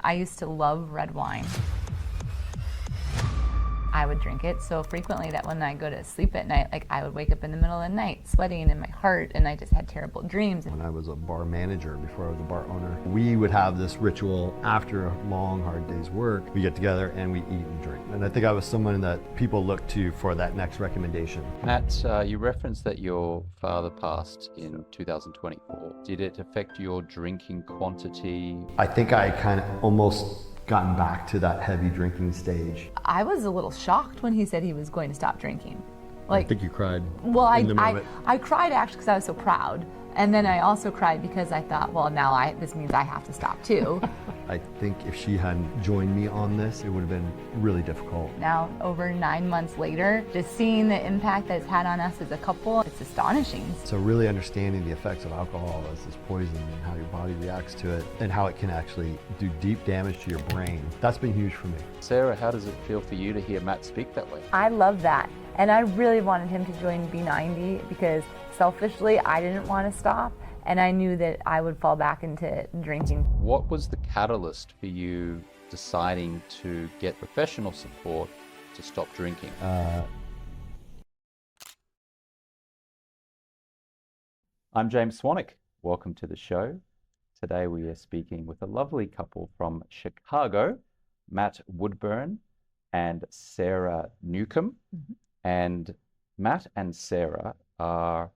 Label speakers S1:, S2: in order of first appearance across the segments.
S1: I used to love red wine. I would drink it so frequently that when I go to sleep at night, like I would wake up in the middle of the night sweating in my heart, and I just had terrible dreams.
S2: When I was a bar manager before I was a bar owner, we would have this ritual after a long, hard day's work. We get together and we eat and drink. And I think I was someone that people look to for that next recommendation.
S3: Matt, you referenced that your father passed in 2024. Did it affect your drinking quantity?
S2: I think I kind of almost gotten back to that heavy drinking stage.
S1: I was a little shocked when he said he was going to stop drinking.
S2: I think you cried.
S1: Well,
S2: in the moment.
S1: I cried actually because I was so proud. And then I also cried because I thought, well, now this means I have to stop too.
S2: I think if she hadn't joined me on this, it would have been really difficult.
S1: Now, over 9 months later, just seeing the impact that it's had on us as a couple, it's astonishing.
S2: So really understanding the effects of alcohol as this poison and how your body reacts to it and how it can actually do deep damage to your brain, that's been huge for me.
S3: Sarah, how does it feel for you to hear Matt speak that way?
S1: I love that. And I really wanted him to join B90 because selfishly, I didn't want to stop. And I knew that I would fall back into drinking.
S3: What was the catalyst for you deciding to get professional support to stop drinking? I'm James Swanwick. Welcome to the show. Today we are speaking with a lovely couple from Chicago, Matt Woodburn and Sarah Newcomb. Mm-hmm. And Matt and Sarah are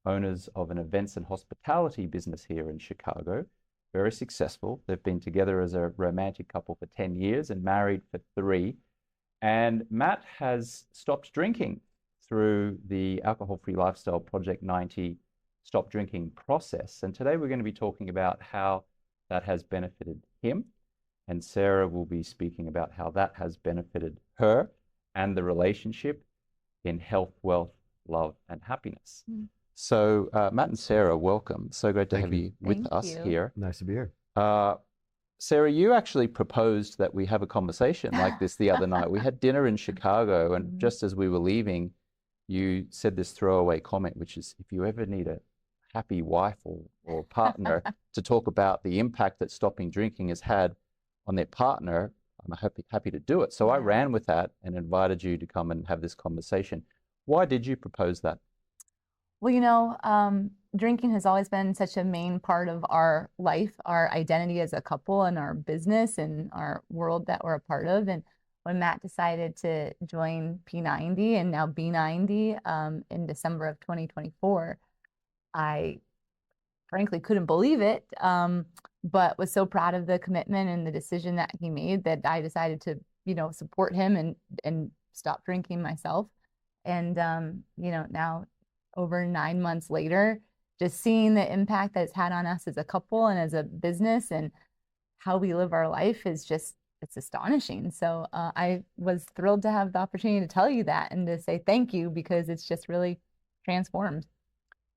S3: owners of an events and hospitality business here in Chicago. Very successful. They've been together as a romantic couple for 10 years and married for 3. And Matt has stopped drinking through the Alcohol-Free Lifestyle Project 90 stop drinking process. And today we're going to be talking about how that has benefited him. And Sarah will be speaking about how that has benefited her and the relationship in health, wealth, love, and happiness. Mm. So Matt and Sarah, welcome. So great to have you with us here.
S2: Nice to be here.
S3: Sarah, you actually proposed that we have a conversation like this the other night. We had dinner in Chicago, and just as we were leaving, you said this throwaway comment, which is, if you ever need a happy wife or partner to talk about the impact that stopping drinking has had on their partner, I'm happy to do it. So I ran with that and invited you to come and have this conversation. Why did you propose that?
S1: Well, you know, drinking has always been such a main part of our life, our identity as a couple and our business and our world that we're a part of. And when Matt decided to join P90 and now B90 in December of 2024, I frankly couldn't believe it, but was so proud of the commitment and the decision that he made that I decided to, support him and stop drinking myself. And, now over 9 months later, just seeing the impact that it's had on us as a couple and as a business and how we live our life is it's astonishing. So I was thrilled to have the opportunity to tell you that and to say thank you, because it's just really transformed.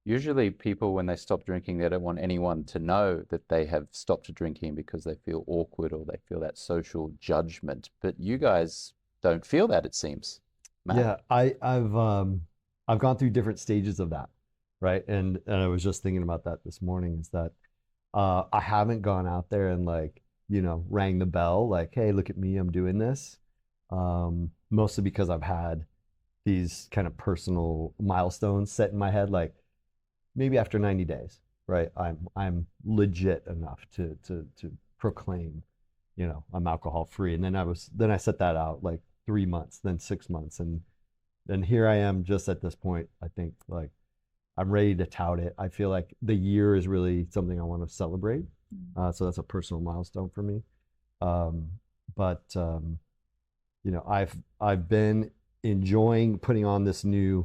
S3: Usually people, when they stop drinking, they don't want anyone to know that they have stopped drinking because they feel awkward or they feel that social judgment. But you guys don't feel that, it seems. Matt?
S2: Yeah, I've gone through different stages of that, right? And I was just thinking about that this morning, is that I haven't gone out there and rang the bell like, hey, look at me, I'm doing this. Mostly because I've had these kind of personal milestones set in my head, like maybe after 90 days, right? I'm legit enough to proclaim, I'm alcohol free. And then I set that out like 3 months, then 6 months, and then here I am just at this point. I think like I'm ready to tout it. I feel like the year is really something I want to celebrate. So that's a personal milestone for me. I've been enjoying putting on this new,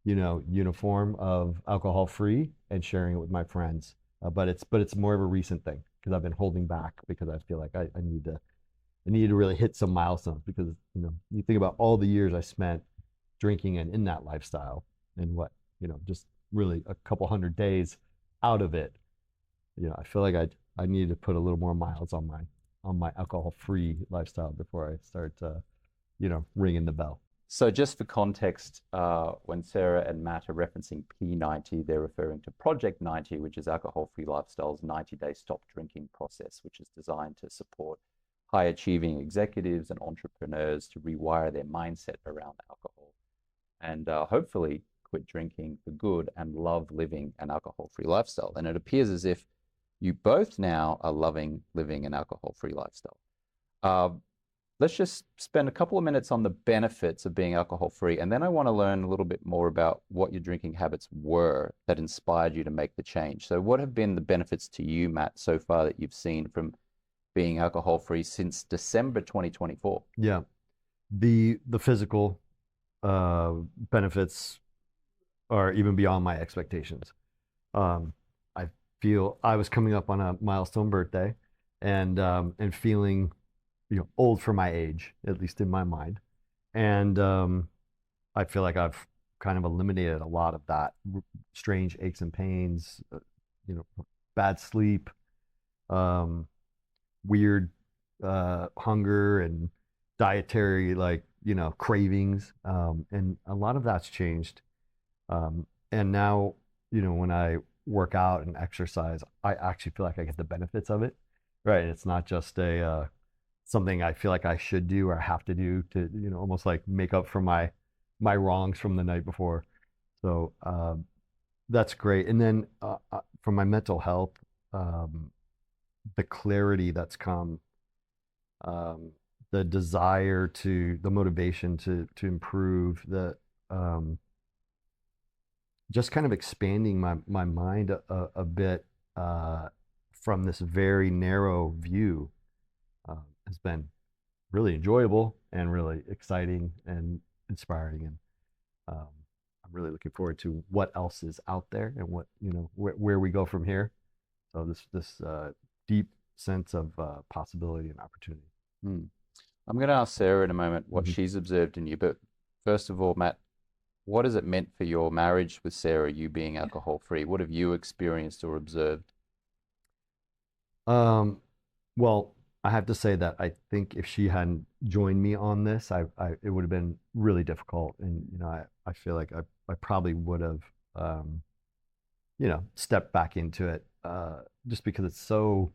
S2: uniform of alcohol free and sharing it with my friends. But it's more of a recent thing because I've been holding back because I feel like I need to really hit some milestones, because, you think about all the years I spent drinking and in that lifestyle, and just really a couple hundred days out of it. I feel like I need to put a little more miles on my alcohol free lifestyle before I start ringing the bell.
S3: So just for context, when Sarah and Matt are referencing P90, they're referring to Project 90, which is Alcohol-Free Lifestyle's 90-day stop drinking process, which is designed to support high-achieving executives and entrepreneurs to rewire their mindset around alcohol and hopefully quit drinking for good and love living an alcohol-free lifestyle. And it appears as if you both now are loving living an alcohol-free lifestyle. Let's just spend a couple of minutes on the benefits of being alcohol-free, and then I want to learn a little bit more about what your drinking habits were that inspired you to make the change. So what have been the benefits to you, Matt, so far that you've seen from being alcohol-free since December 2024?
S2: Yeah. The physical benefits are even beyond my expectations. I feel I was coming up on a milestone birthday and feeling old for my age, at least in my mind. And I feel like I've kind of eliminated a lot of that strange aches and pains, bad sleep, weird hunger and dietary cravings. And a lot of that's changed. And now, when I work out and exercise, I actually feel like I get the benefits of it. Right. It's not just something I feel like I should do or have to do to, almost like make up for my wrongs from the night before. So that's great. And then for my mental health, the clarity that's come, the desire the motivation to improve, just kind of expanding my mind a bit from this very narrow view has been really enjoyable and really exciting and inspiring. And I'm really looking forward to what else is out there and what, where we go from here. So this deep sense of possibility and opportunity.
S3: I'm going to ask Sarah in a moment what she's observed in you. But first of all, Matt, what has it meant for your marriage with Sarah, you being alcohol-free? What have you experienced or observed?
S2: Well, I have to say that I think if she hadn't joined me on this, it would have been really difficult. And, I feel like I probably would have, stepped back into it just because it's so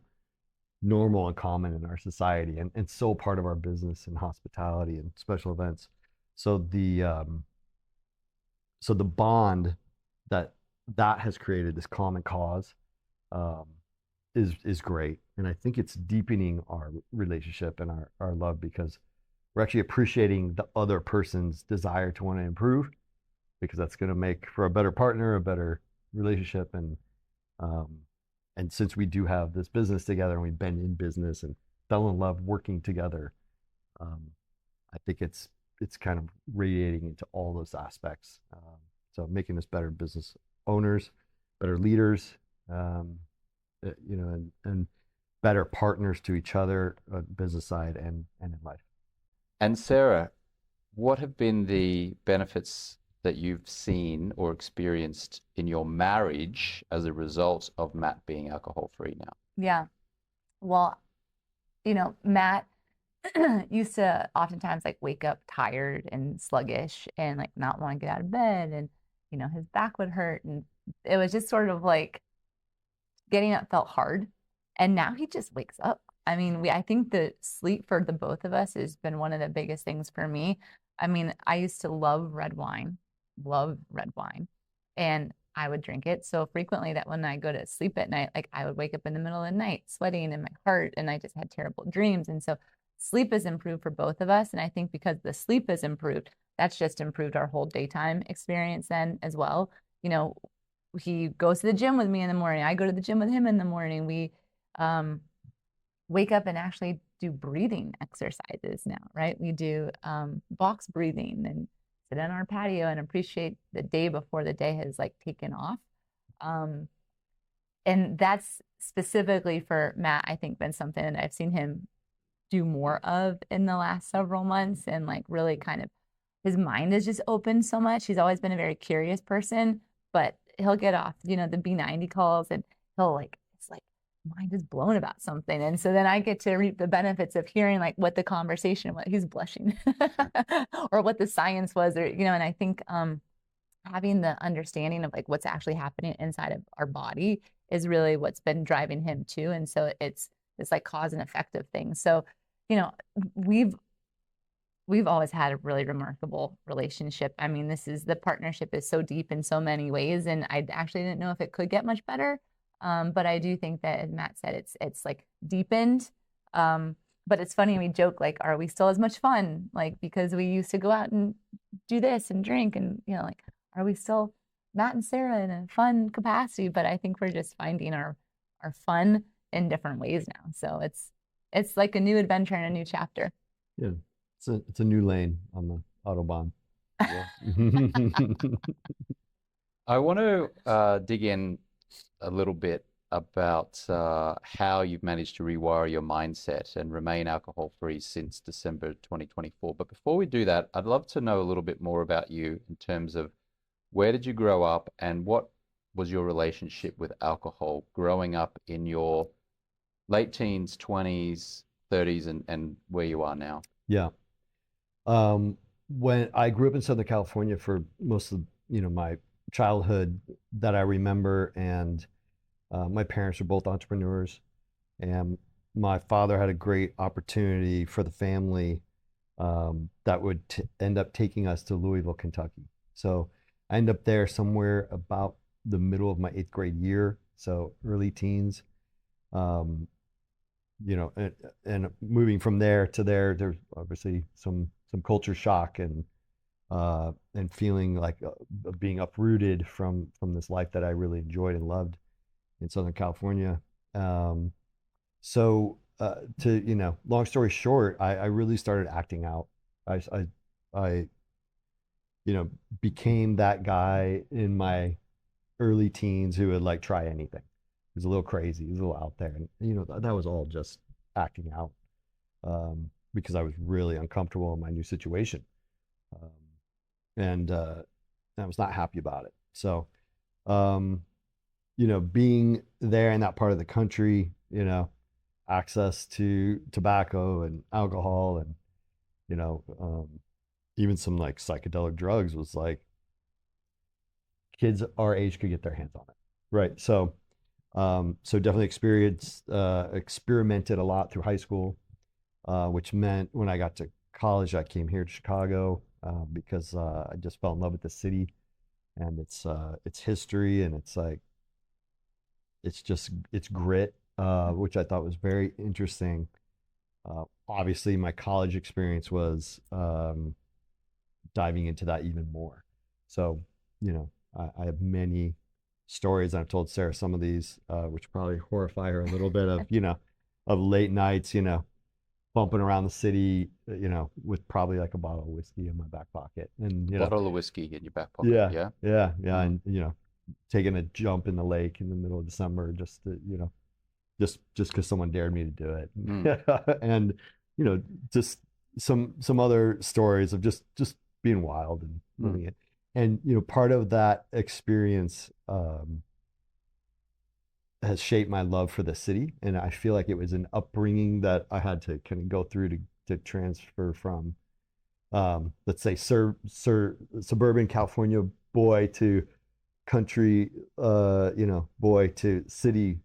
S2: normal and common in our society and so part of our business and hospitality and special events. So the bond that has created, this common cause, is great. And I think it's deepening our relationship and our love because we're actually appreciating the other person's desire to want to improve, because that's going to make for a better partner, a better relationship. And since we do have this business together and we've been in business and fell in love working together, I think it's kind of radiating into all those aspects. So making us better business owners, better leaders, and better partners to each other on business side and in life.
S3: And Sarah, what have been the benefits that you've seen or experienced in your marriage as a result of Matt being alcohol-free now?
S1: Yeah. Well, Matt used to oftentimes wake up tired and sluggish and not want to get out of bed, and his back would hurt, and it was just sort of getting up felt hard. And now he just wakes up. I mean, I think the sleep for the both of us has been one of the biggest things for me. I mean, I used to love red wine, and I would drink it so frequently that when I go to sleep at night, I would wake up in the middle of the night sweating in my heart, and I just had terrible dreams. And so sleep has improved for both of us. And I think because the sleep has improved, that's just improved our whole daytime experience then as well. He goes to the gym with me in the morning. I go to the gym with him in the morning. We wake up and actually do breathing exercises now, right? We do box breathing and sit on our patio and appreciate the day before the day has taken off. And that's specifically for Matt, I think, been something that I've seen him do more of in the last several months, and really kind of his mind is just open so much. He's always been a very curious person, but he'll get off, the B90 calls, and he'll it's mind is blown about something. And so then I get to reap the benefits of hearing like what the conversation, what he's blushing or what the science was, or, and I think having the understanding of like what's actually happening inside of our body is really what's been driving him too. And so it's like cause and effect of things. So, you know, we've always had a really remarkable relationship. I mean, the partnership is so deep in so many ways, and I actually didn't know if it could get much better. But I do think that, as Matt said, it's like deepened. But it's funny, we joke like, are we still as much fun? Like, because we used to go out and do this and drink, and like, are we still Matt and Sarah in a fun capacity? But I think we're just finding our fun in different ways now. So it's like a new adventure and a new chapter.
S2: Yeah. It's a new lane on the Autobahn.
S3: Yeah. I want to dig in a little bit about how you've managed to rewire your mindset and remain alcohol-free since December 2024. But before we do that, I'd love to know a little bit more about you in terms of where did you grow up and what was your relationship with alcohol growing up in your late teens, 20s, 30s, and where you are now?
S2: Yeah. When I grew up in Southern California for most of, my childhood that I remember, and my parents were both entrepreneurs, and my father had a great opportunity for the family that would end up taking us to Louisville, Kentucky. So I ended up there somewhere about the middle of my 8th grade year, so early teens. Um, and moving from there to there, there's obviously some culture shock and feeling like being uprooted from this life that I really enjoyed and loved in Southern California. To long story short, I really started acting out. I became that guy in my early teens who would like try anything. He was a little crazy, he was a little out there, and that was all just acting out, because I was really uncomfortable in my new situation, um, and I was not happy about it. So, um, being there in that part of the country, access to tobacco and alcohol and even some like psychedelic drugs was like kids our age could get their hands on it, right? So definitely experimented a lot through high school, which meant when I got to college, I came here to Chicago because I just fell in love with the city and its history, and it's grit, which I thought was very interesting. Obviously, my college experience was diving into that even more. So, I have many stories. I've told Sarah some of these, which probably horrify her a little bit of late nights, bumping around the city, with probably like a bottle of whiskey in my back pocket. And,
S3: Bottle of whiskey in your back pocket,
S2: yeah,
S3: yeah?
S2: yeah, yeah.
S3: Mm.
S2: And, taking a jump in the lake in the middle of December just to, just because someone dared me to do it. And, just some other stories of just being wild and living it. And, part of that experience has shaped my love for the city. And I feel like it was an upbringing that I had to kind of go through to transfer from, let's say, suburban California boy to country, boy to city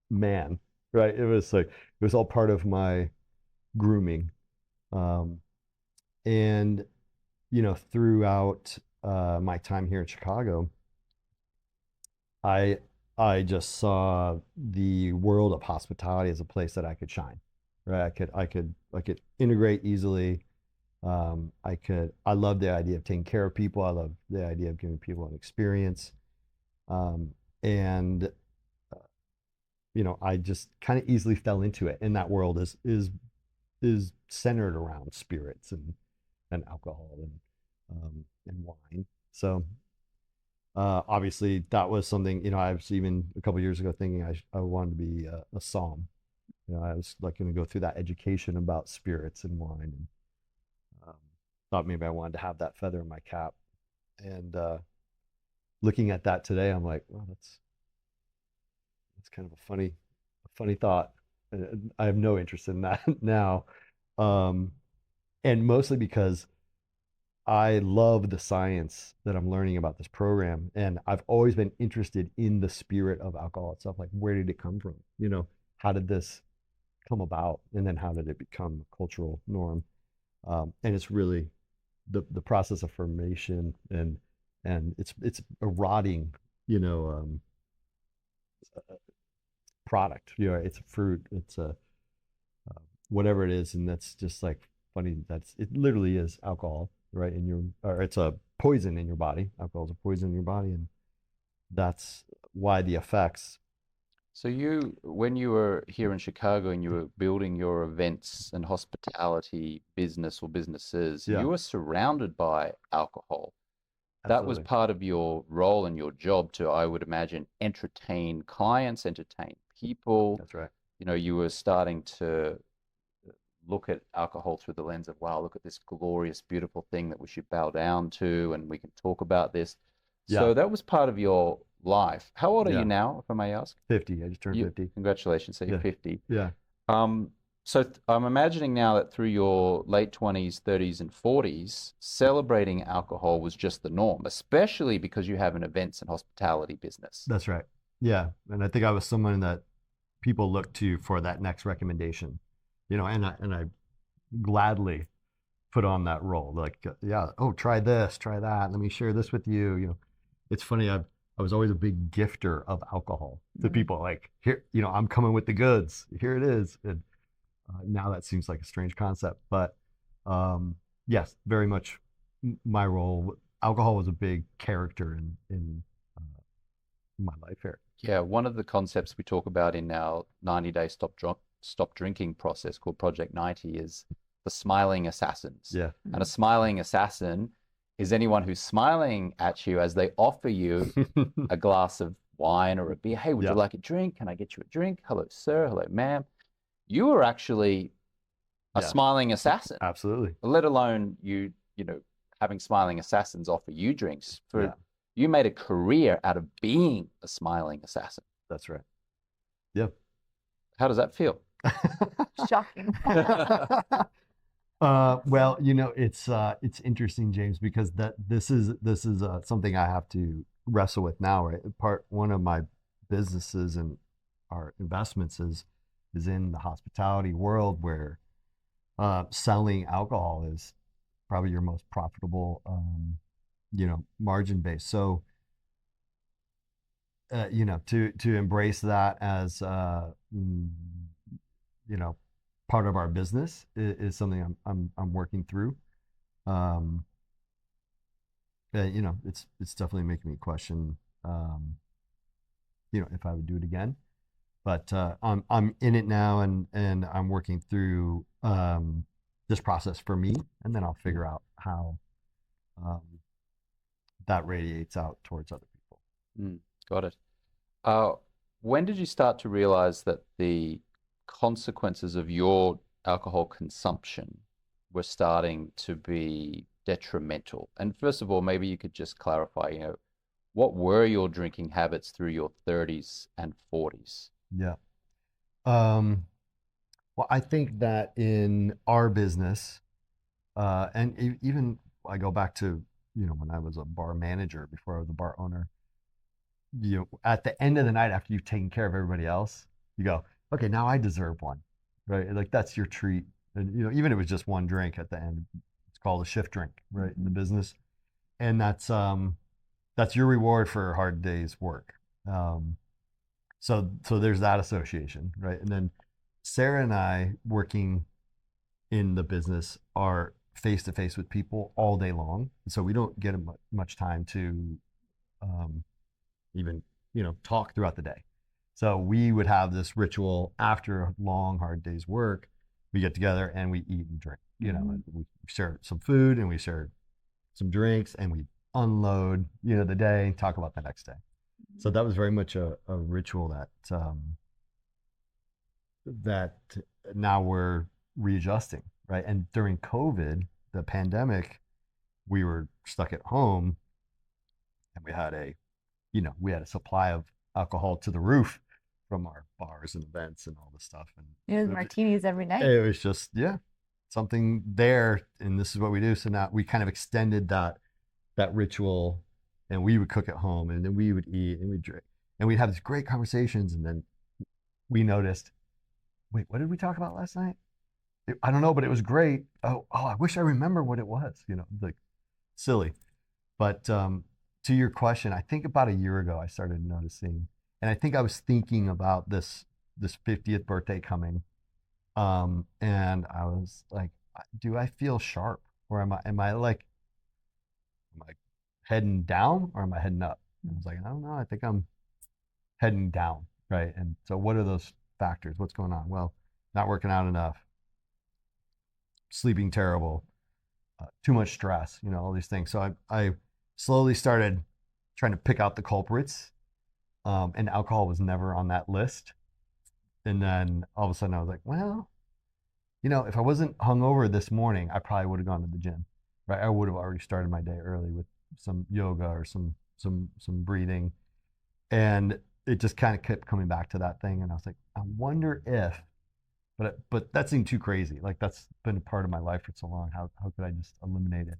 S2: man, right? It was all part of my grooming. Um, and, throughout my time here in Chicago, I I just saw the world of hospitality as a place that I could shine, right? I could integrate easily. I love the idea of taking care of people. I love the idea of giving people an experience. And I just kind of easily fell into it. And that world is centered around spirits and alcohol and wine. So obviously that was something, I was even a couple years ago thinking I wanted to be a psalm. I was like going to go through that education about spirits and wine, and thought maybe I wanted to have that feather in my cap. And looking at that today, I'm like, well, that's It's kind of a funny thought. I have no interest in that now. Um, and mostly because I love the science that I'm learning about this program, and I've always been interested in the spirit of alcohol itself. Like, where did it come from? How did this come about, and then how did it become a cultural norm? And it's really the process of formation, and it's a rotting, you know, product. It's a fruit. It's a whatever it is, and that's just like funny. It literally is alcohol, right? Or it's a poison in your body. Alcohol is a poison in your body, and that's why the effects.
S3: So when you were here in Chicago and you were building your events and hospitality business or businesses,
S2: Yeah,
S3: you were surrounded by alcohol. That was
S2: absolutely.
S3: part of your role and your job to, I would imagine, entertain clients, entertain people.
S2: That's right.
S3: You were starting to look at alcohol through the lens of, wow, look at this glorious, beautiful thing that we should bow down to, and we can talk about this.
S2: Yeah,
S3: So that was part of your life. How old are you
S2: yeah.
S3: now, if I may ask?
S2: 50. I just turned 50.
S3: Congratulations, so you're
S2: Yeah,
S3: 50.
S2: yeah.
S3: Um, I'm imagining now that through your late 20s, 30s, and 40s, celebrating alcohol was just the norm, especially because you have an events and hospitality business.
S2: That's right. Yeah, and I think I was someone that people look to for that next recommendation, and I gladly put on that role. Like, yeah, oh, try this, try that. Let me share this with you. It's funny. I was always a big gifter of alcohol to
S1: Mm.
S2: people. Like, here, I'm coming with the goods. Here it is. And now that seems like a strange concept, but um, yes, very much my role. Alcohol was a big character in my life here.
S3: Yeah, one of the concepts we talk about in our 90-day stop drinking process called Project 90 is the smiling assassins.
S2: Yeah.
S3: And a smiling assassin is anyone who's smiling at you as they offer you a glass of wine or a beer. Hey, would you
S2: Yeah.
S3: like a drink? Can I get you a drink? Hello, sir. Hello, ma'am. You are actually a
S2: Yeah.
S3: smiling assassin,
S2: Absolutely.
S3: let alone having smiling assassins offer you drinks.
S2: Yeah.
S3: You made a career out of being a smiling assassin.
S2: That's right. Yeah.
S3: How does that feel?
S1: Shocking.
S2: Well, it's interesting, James, because this is something I have to wrestle with now, right? One of my businesses and our investments is in the hospitality world, where selling alcohol is probably your most profitable, margin base. So, to embrace that as you know, part of our business is something I'm working through. Um, it's definitely making me question, if I would do it again. But I'm in it now, and I'm working through this process for me, and then I'll figure out how um, that radiates out towards other people.
S3: Got it. Uh, when did you start to realize that the consequences of your alcohol consumption were starting to be detrimental? And first of all, maybe you could just clarify, what were your drinking habits through your 30s and 40s?
S2: Yeah. Um, well, I think that in our business, and even I go back to, when I was a bar manager before I was a bar owner, at the end of the night after you've taken care of everybody else, you go, okay, now I deserve one, right? Like, that's your treat. And, even if it was just one drink at the end, it's called a shift drink, right? In the business. And that's your reward for a hard day's work. So there's that association, right? And then Sarah and I, working in the business, are face to face with people all day long, so we don't get much time to even talk throughout the day. So we would have this ritual after a long hard day's work. We get together and we eat and drink, and we share some food and we share some drinks, and we unload the day, talk about the next day. So that was very much a ritual that now we're readjusting, right? And during COVID, the pandemic, we were stuck at home, and we had a supply of alcohol to the roof. from our bars and events and all this stuff. And
S1: It was martinis every night.
S2: it was just, yeah, something there. And this is what we do. So now we kind of extended that ritual, and we would cook at home, and then we would eat and we'd drink, and we'd have these great conversations. And then we noticed, wait, what did we talk about last night? I don't know, but it was great. Oh, I wish I remember what it was, like silly. But to your question, I think about a year ago I started noticing, and I think I was thinking about this 50th birthday coming, and I was like, do I feel sharp, or am I like, am I heading down or am I heading up? And I was like, I don't know. I think I'm heading down, right? And so, what are those factors? What's going on? Well, not working out enough, sleeping terrible, too much stress, all these things. So I slowly started trying to pick out the culprits, and alcohol was never on that list. And then all of a sudden I was like, well, if I wasn't hungover this morning, I probably would have gone to the gym, right? I would have already started my day early with some yoga or some breathing, and it just kind of kept coming back to that thing. And I was like, I wonder if, but that seemed too crazy. Like that's been a part of my life for so long. How could I just eliminate it?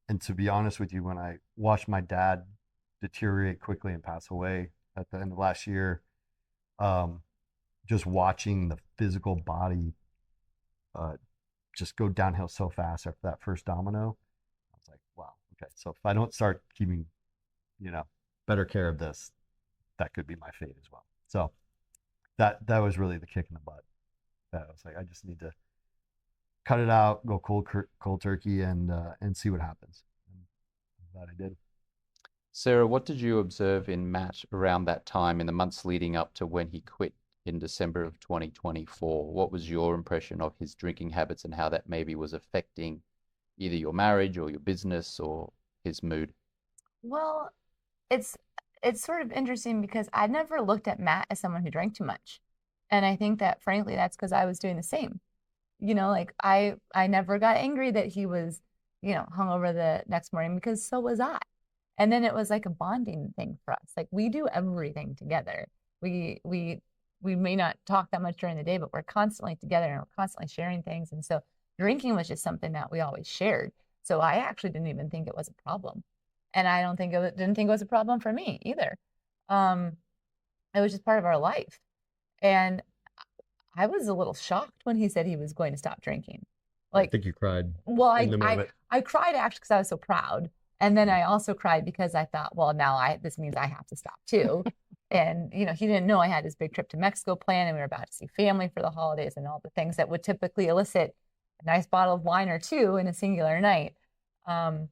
S2: And to be honest with you, when I watched my dad deteriorate quickly and pass away at the end of last year, um, just watching the physical body uh, just go downhill so fast after that first domino, I was like, wow, okay. So if I don't start keeping, better care of this, that could be my fate as well. So that was really the kick in the butt. That I was like, I just need to cut it out, go cold turkey, and see what happens. And I'm glad I did.
S3: Sarah, what did you observe in Matt around that time in the months leading up to when he quit in December of 2024? What was your impression of his drinking habits and how that maybe was affecting either your marriage or your business or his mood?
S1: Well, it's it's sort of interesting because I never looked at Matt as someone who drank too much. And I think that frankly that's because I was doing the same. Like I never got angry that he was, hungover the next morning because so was I. And then it was like a bonding thing for us. Like we do everything together. We we we may not talk that much during the day, but we're constantly together and we're constantly sharing things. And so drinking was just something that we always shared. So I actually didn't even think it was a problem. And I don't think didn't think it was a problem for me either. Um, it was just part of our life. And I was a little shocked when he said he was going to stop drinking.
S2: I
S1: Like,
S2: think you cried
S1: well,
S2: in the moment.
S1: I cried actually because I was so proud. And then I also cried because I thought, well, now this means I have to stop too. And he didn't know I had this big trip to Mexico planned, and we were about to see family for the holidays and all the things that would typically elicit a nice bottle of wine or two in a singular night. Um,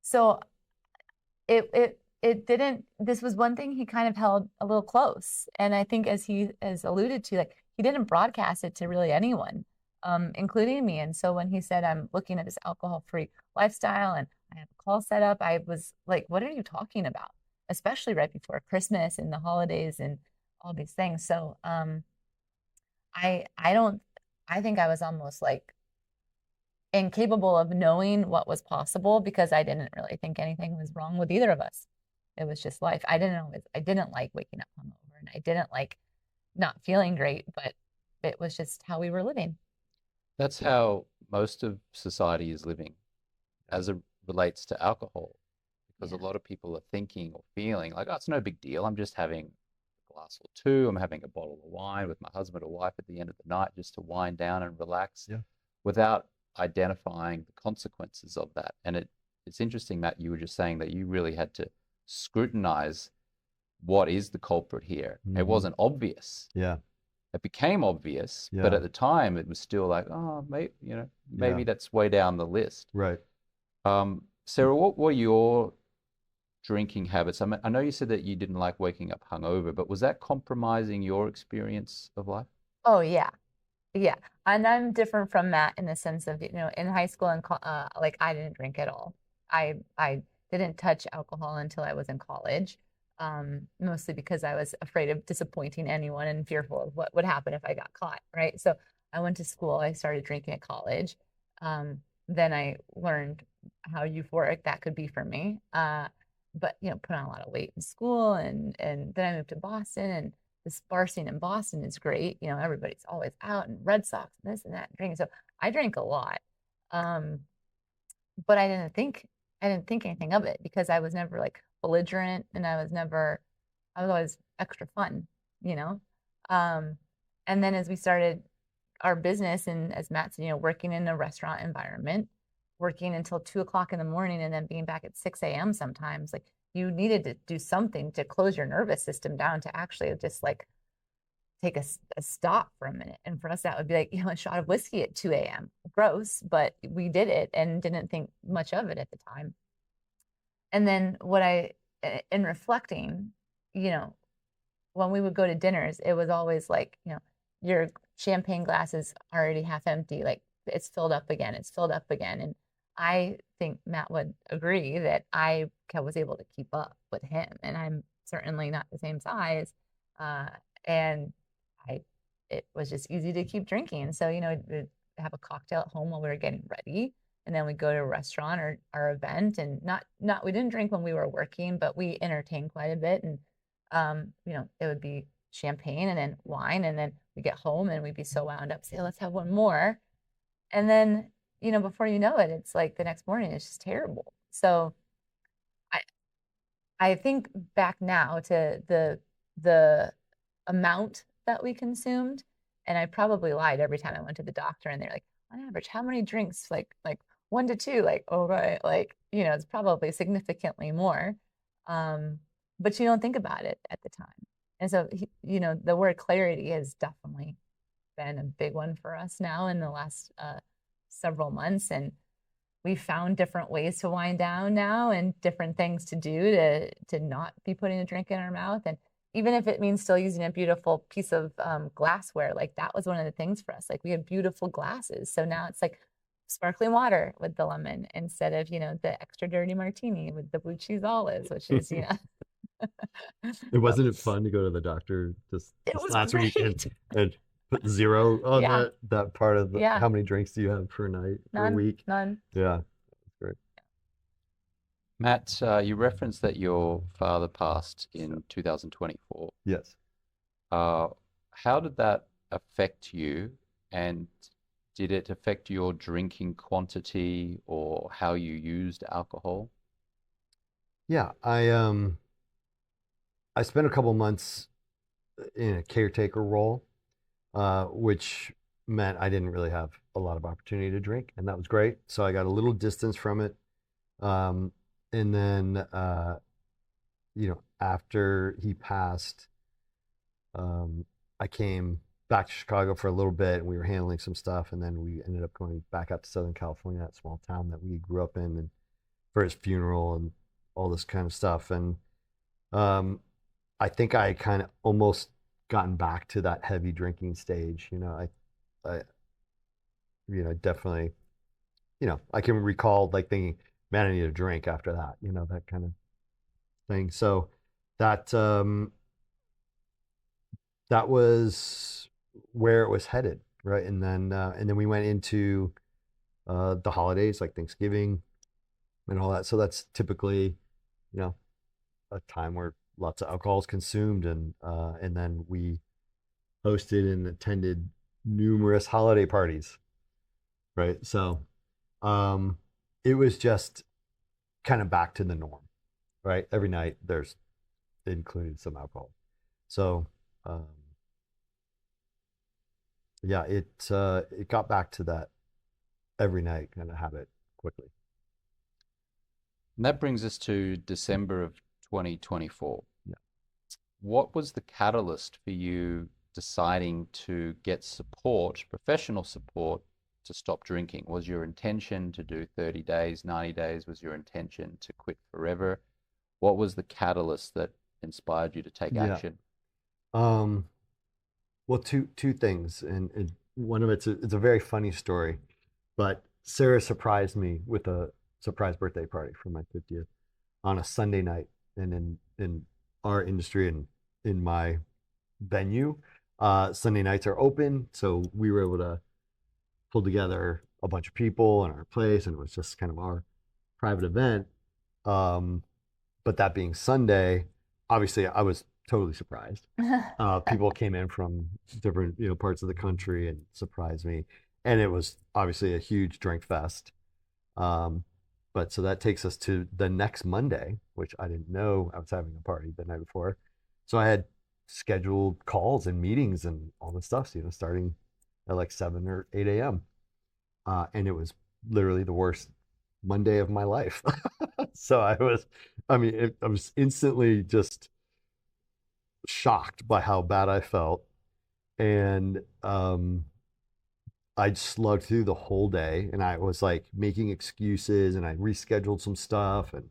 S1: so it didn't, this was one thing he kind of held a little close. And I think as he has alluded to, like he didn't broadcast it to really anyone, including me. And so when he said I'm looking at this alcohol-free lifestyle and I have a call set up, I was like, what are you talking about? Especially right before Christmas and the holidays and all these things. So I don't, I think I was almost like incapable of knowing what was possible because I didn't really think anything was wrong with either of us. It was just life. I didn't like waking up hungover and I didn't like not feeling great, but it was just how we were living.
S3: That's how most of society is living as it relates to alcohol, because a
S1: Yeah.
S3: lot of people are thinking or feeling like, oh, it's no big deal. I'm just having a glass or two. I'm having a bottle of wine with my husband or wife at the end of the night just to wind down and relax
S2: Yeah.
S3: without identifying the consequences of that. And it's interesting, Matt, you were just saying that you really had to scrutinize what is the culprit here. It
S2: Mm-hmm.
S3: wasn't obvious.
S2: Yeah.
S3: It became obvious, but
S2: Yeah.
S3: at the time it was still like, oh, maybe
S2: Yeah.
S3: that's way down the list.
S2: Right.
S3: Sarah, what were your drinking habits? I know you said that you didn't like waking up hungover, but was that compromising your experience of life?
S1: Oh yeah. Yeah. And I'm different from Matt in the sense of, in high school and like I didn't drink at all. I didn't touch alcohol until I was in college. Mostly because I was afraid of disappointing anyone and fearful of what would happen if I got caught, right? So I went to school, I started drinking at college. Then I learned how euphoric that could be for me. but put on a lot of weight in school, and then I moved to Boston, and this bar scene in Boston is great. Everybody's always out and Red Sox and this and that and drinking. So I drank a lot. Um, but I didn't think anything of it because I was never like belligerent, and I was always extra fun, you know. Um, and then as we started our business, and as Matt said, working in a restaurant environment, working until 2 o'clock in the morning and then being back at 6 a.m. sometimes, like you needed to do something to close your nervous system down to actually just like take a stop for a minute. And for us, that would be like, a shot of whiskey at 2 a.m. Gross, but we did it and didn't think much of it at the time. And then in reflecting, you know, when we would go to dinners, it was always like, your champagne glass is already half empty, like it's filled up again, it's filled up again. And I think Matt would agree that I was able to keep up with him, and I'm certainly not the same size. And I, it was just easy to keep drinking. So, we'd have a cocktail at home while we were getting ready. And then we go to a restaurant or our event, and we didn't drink when we were working, but we entertained quite a bit. And it would be champagne and then wine, and then we get home and we'd be so wound up, say, "Oh, let's have one more." And then, before you know it, it's like the next morning, it's just terrible. So I I think back now to the amount that we consumed, and I probably lied every time I went to the doctor, and they're like, on average, how many drinks? Like 1 to 2, like, oh right, like, it's probably significantly more. Um, but you don't think about it at the time. And so, the word clarity has definitely been a big one for us now in the last several months. And we found different ways to wind down now, and different things to do to not be putting a drink in our mouth. And even if it means still using a beautiful piece of glassware, like that was one of the things for us. Like we had beautiful glasses. So now it's like sparkling water with the lemon instead of, the extra dirty martini with the blue cheese olives, which is,
S2: It
S1: but
S2: wasn't it fun to go to the doctor
S1: it
S2: this
S1: was
S2: last week
S1: great.
S2: and put 0 on
S1: Yeah.
S2: that part of the
S1: Yeah.
S2: how many drinks do you have per night per
S1: None,
S2: week?
S1: none.
S2: Yeah, that's great.
S3: Matt, you referenced that your father passed in 2024.
S2: Yes.
S3: Uh, how did that affect you? And did it affect your drinking quantity or how you used alcohol?
S2: Yeah, I spent a couple months in a caretaker role, which meant I didn't really have a lot of opportunity to drink, and that was great. So I got a little distance from it. Um, and then, after he passed, I came back to Chicago for a little bit, and we were handling some stuff, and then we ended up going back out to Southern California, that small town that we grew up in, and for his funeral and all this kind of stuff. And um, I think I kind of almost gotten back to that heavy drinking stage. I definitely, I can recall like thinking, man, I need a drink after that, that kind of thing. So that that was where it was headed, right? And then we went into the holidays like Thanksgiving and all that. So that's typically, you know, a time where lots of alcohol is consumed, and then we hosted and attended numerous holiday parties, right? So um, it was just kind of back to the norm, right? Every night there's included some alcohol. So um, yeah, it got back to that every night kind of habit quickly.
S3: And that brings us to December of 2024.
S2: Yeah.
S3: What was the catalyst for you deciding to get support, professional support, to stop drinking? Was your intention to do 30 days, 90 days? Was your intention to quit forever? What was the catalyst that inspired you to take
S2: Yeah.
S3: action?
S2: Um, well, two things, and one of it's a very funny story, but Sarah surprised me with a surprise birthday party for my 50th on a Sunday night, and in our industry and in my venue, Sunday nights are open, so we were able to pull together a bunch of people in our place, and it was just kind of our private event. Um, But that being Sunday, obviously I was totally surprised. People came in from different, parts of the country and surprised me. And it was obviously a huge drink fest. Um, but so that takes us to the next Monday, which I didn't know I was having a party the night before. So I had scheduled calls and meetings and all this stuff, starting at like 7 or 8 a.m. And it was literally the worst Monday of my life. So I was instantly just shocked by how bad I felt. And I slugged through the whole day and I was like making excuses and I rescheduled some stuff. And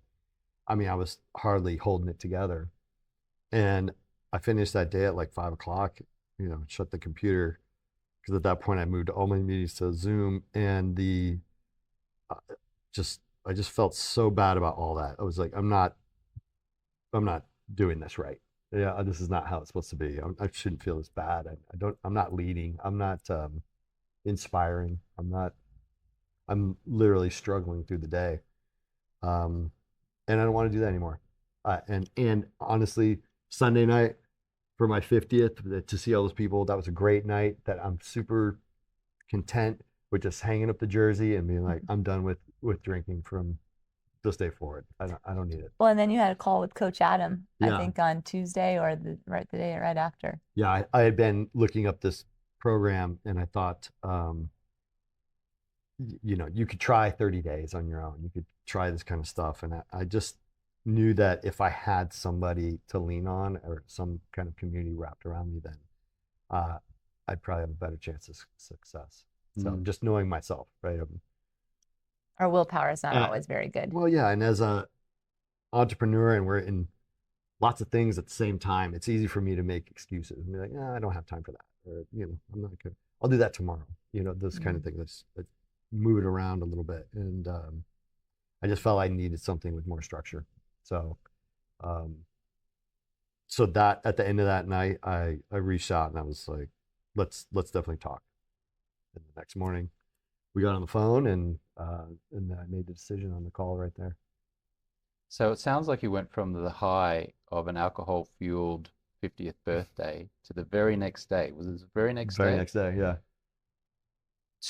S2: I was hardly holding it together. And I finished that day at like 5 o'clock, shut the computer because at that point I moved all my meetings to Zoom and uh, I just felt so bad about all that. I was like, I'm not doing this right. Yeah, this is not how it's supposed to be. I shouldn't feel this bad. I'm not leading. I'm not inspiring. I'm literally struggling through the day. Um, and I don't want to do that anymore. And honestly, Sunday night for my 50th, to see all those people, that was a great night. That I'm super content with just hanging up the jersey and being like, I'm done with drinking from this day forward. I don't need it.
S1: Well, and then you had a call with Coach Adam, I
S2: Yeah.
S1: think on Tuesday or the day right after.
S2: Yeah, I had been looking up this program and I thought, you could try 30 days on your own. You could try this kind of stuff. And I just knew that if I had somebody to lean on or some kind of community wrapped around me, then uh, I'd probably have a better chance of success. So just knowing myself, right?
S1: Our willpower is not always very good.
S2: Well, yeah. And as a entrepreneur and we're in lots of things at the same time, it's easy for me to make excuses and be like, I don't have time for that. Or, I'm not good. I'll do that tomorrow. Those kind of things. Let's move it around a little bit. And I just felt I needed something with more structure. So, um, so that at the end of that night, I reached out and I was like, let's definitely talk. And the next morning, we got on the phone and I made the decision on the call right there.
S3: So it sounds like you went from the high of an alcohol-fueled 50th birthday to the very next day. Was it the very next
S2: Very
S3: day?
S2: next day, yeah.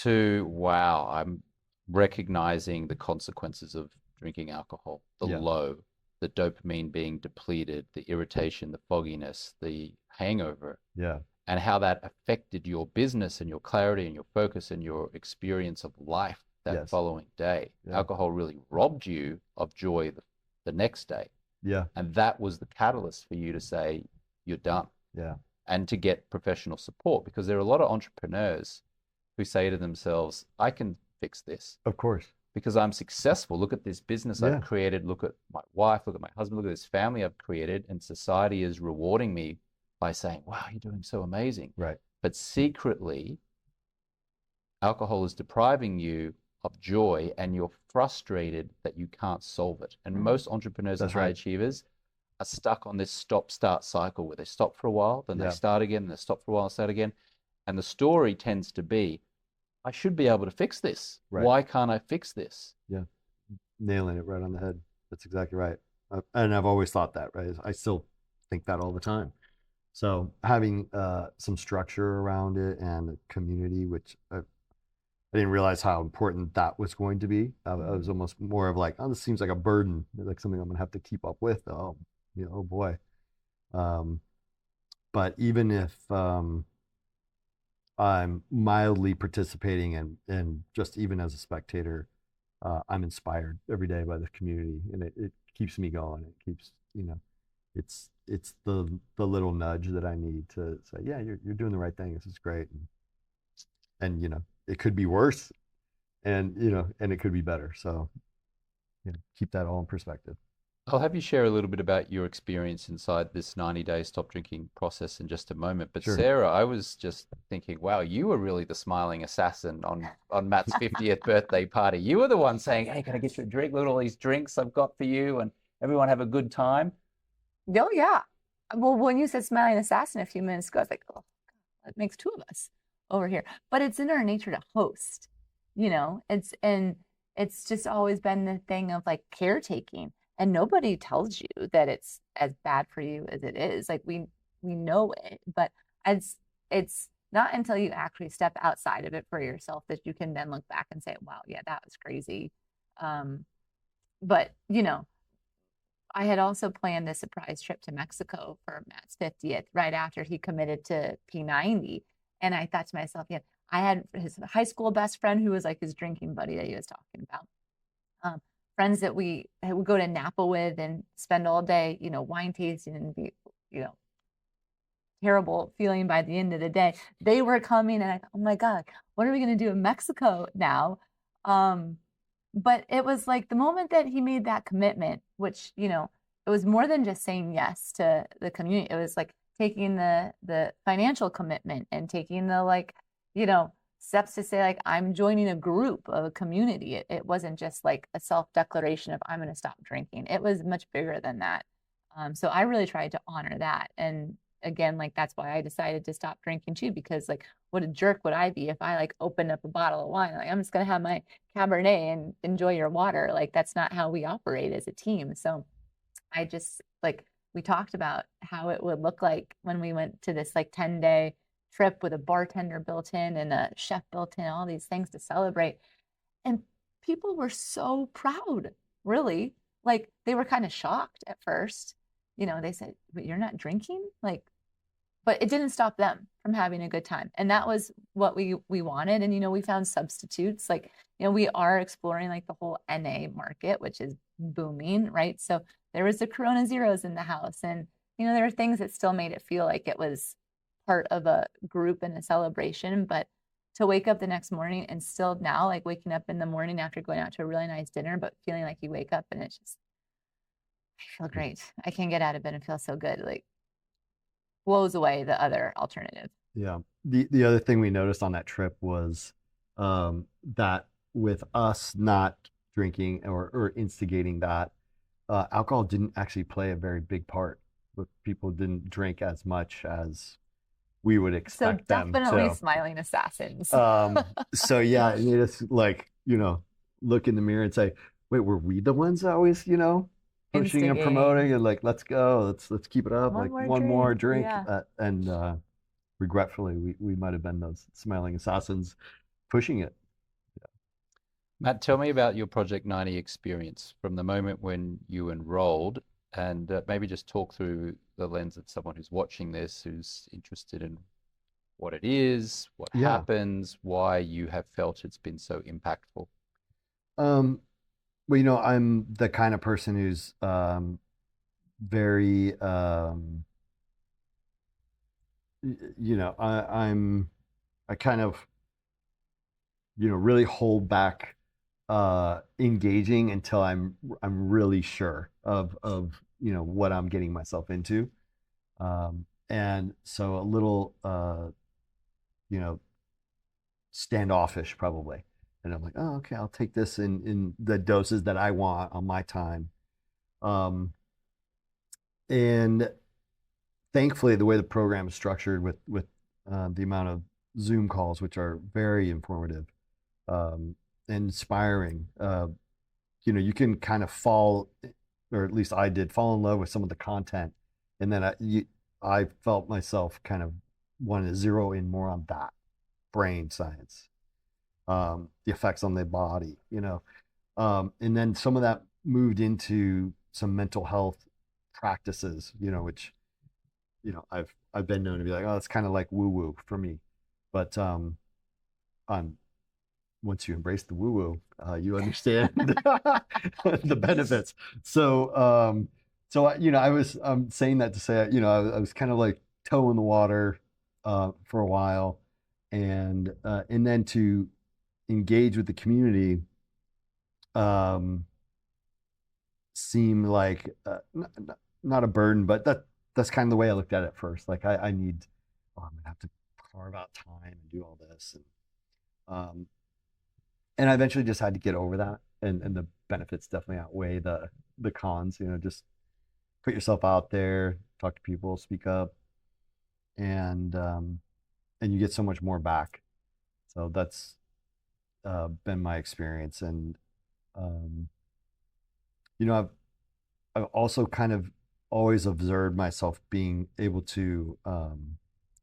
S3: To, wow, I'm recognizing the consequences of drinking alcohol, the
S2: Yeah.
S3: low, the dopamine being depleted, the irritation, the fogginess, the hangover,
S2: Yeah.
S3: and how that affected your business and your clarity and your focus and your experience of life that
S2: Yes.
S3: following day.
S2: Yeah.
S3: Alcohol really robbed you of joy the next day.
S2: Yeah.
S3: And that was the catalyst for you to say, you're done.
S2: Yeah.
S3: And to get professional support, because there are a lot of entrepreneurs who say to themselves, I can fix this
S2: Of course.
S3: because I'm successful. Look at this business
S2: Yeah.
S3: I've created. Look at my wife. Look at my husband. Look at this family I've created. And society is rewarding me by saying, wow, you're doing so amazing.
S2: Right.
S3: But secretly, alcohol is depriving you of joy and you're frustrated that you can't solve it. And most entrepreneurs and
S2: That's
S3: high
S2: right.
S3: achievers are stuck on this stop-start cycle where they stop for a while, then they
S2: Yeah.
S3: start again, and they stop for a while, and start again. And the story tends to be, I should be able to fix this.
S2: Right.
S3: Why can't I fix this?
S2: Yeah. Nailing it right on the head. That's exactly right. And I've always thought that, right? I still think that all the time. So having some structure around it and a community, which I didn't realize how important that was going to be. I was almost more of like, oh, this seems like a burden, like something I'm going to have to keep up with. Oh, oh boy. But even if I'm mildly participating and just even as a spectator, I'm inspired every day by the community, and it keeps me going. It keeps, it's the little nudge that I need to say, yeah, you're doing the right thing. This is great, and it could be worse, and and it could be better. So, keep that all in perspective.
S3: I'll have you share a little bit about your experience inside this 90-day stop drinking process in just a moment. But
S2: Sure.
S3: Sarah, I was just thinking, wow, you were really the smiling assassin on Matt's 50th birthday party. You were the one saying, hey, can I get you a drink? Look at all these drinks I've got for you, and everyone have a good time.
S1: Oh, yeah. Well, when you said smiling assassin a few minutes ago, I was like, oh, that makes two of us over here. But it's in our nature to host, it's just always been the thing of like caretaking. and nobody tells you that it's as bad for you as it is. Like we know it, but it's not until you actually step outside of it for yourself that you can then look back and say, wow, yeah, that was crazy. But I had also planned a surprise trip to Mexico for Matt's 50th right after he committed to P90. And I thought to myself, yeah, I had his high school best friend who was like his drinking buddy that he was talking about. Friends that we would go to Napa with and spend all day, wine tasting and be, you know, terrible feeling by the end of the day. They were coming and I thought, oh my God, what are we going to do in Mexico now? Um, but it was like the moment that he made that commitment, which, it was more than just saying yes to the community. It was like taking the financial commitment and taking the you know, steps to say like I'm joining a group of a community. It wasn't just like a self-declaration of I'm going to stop drinking. It was much bigger than that. So I really tried to honor that. And again, like that's why I decided to stop drinking too, because like what a jerk would I be if I like opened up a bottle of wine? Like I'm just gonna have my Cabernet and enjoy your water. Like that's not how we operate as a team. So I just like we talked about how it would look like when we went to this like 10-day trip with a bartender built in and a chef built in, all these things to celebrate. And people were so proud, really. Like they were kind of shocked at first. They said, but you're not drinking? Like, but it didn't stop them from having a good time. And that was what we wanted. And we found substitutes. Like, we are exploring like the whole NA market, which is booming, right? So there was the Corona Zeros in the house. And, there were things that still made it feel like it was part of a group and a celebration. But to wake up the next morning and still now like waking up in the morning after going out to a really nice dinner, but feeling like you wake up and it's just, I feel great. I can't get out of bed and feel so good. Like blows away the other alternative.
S2: Yeah. The other thing we noticed on that trip was that with us not drinking or instigating that, alcohol didn't actually play a very big part. But people didn't drink as much as we would
S1: So
S2: expect them
S1: definitely
S2: to.
S1: smiling assassins.
S2: So yeah, it made us like, look in the mirror and say, wait, were we the ones always, pushing and promoting
S1: Instigating.
S2: and like, let's go, let's keep it up,
S1: One
S2: like
S1: more
S2: one more
S1: drink.
S2: drink.
S1: Yeah.
S2: And regretfully, we might have been those smiling assassins pushing it.
S3: Matt, tell me about your Project 90 experience from the moment when you enrolled, and maybe just talk through the lens of someone who's watching this, who's interested in what it is, what
S2: Yeah.
S3: happens, why you have felt it's been so impactful.
S2: Um, well, I'm the kind of person who's very I kind of really hold back engaging until I'm really sure of what I'm getting myself into. And so a little you know standoffish probably. And I'm like, oh, okay, I'll take this in the doses that I want on my time. And thankfully, the way the program is structured with the amount of Zoom calls, which are very informative, inspiring, you can kind of fall, or at least I did, fall in love with some of the content, and then I felt myself kind of wanting to zero in more on that brain science, the effects on the body, and then some of that moved into some mental health practices, which I've been known to be like, oh, it's kind of like woo woo for me, but on once you embrace the woo woo, you understand the benefits. So I was saying that to say, I was kind of like toe in the water for a while, and then to engage with the community seemed like not a burden, but that's kind of the way I looked at it first. Like I need, I'm gonna have to carve out time and do all this, and I eventually just had to get over that, and the benefits definitely outweigh the cons. Just put yourself out there, talk to people, speak up, and you get so much more back. So that's been my experience, and um, I've I've also kind of always observed myself being able to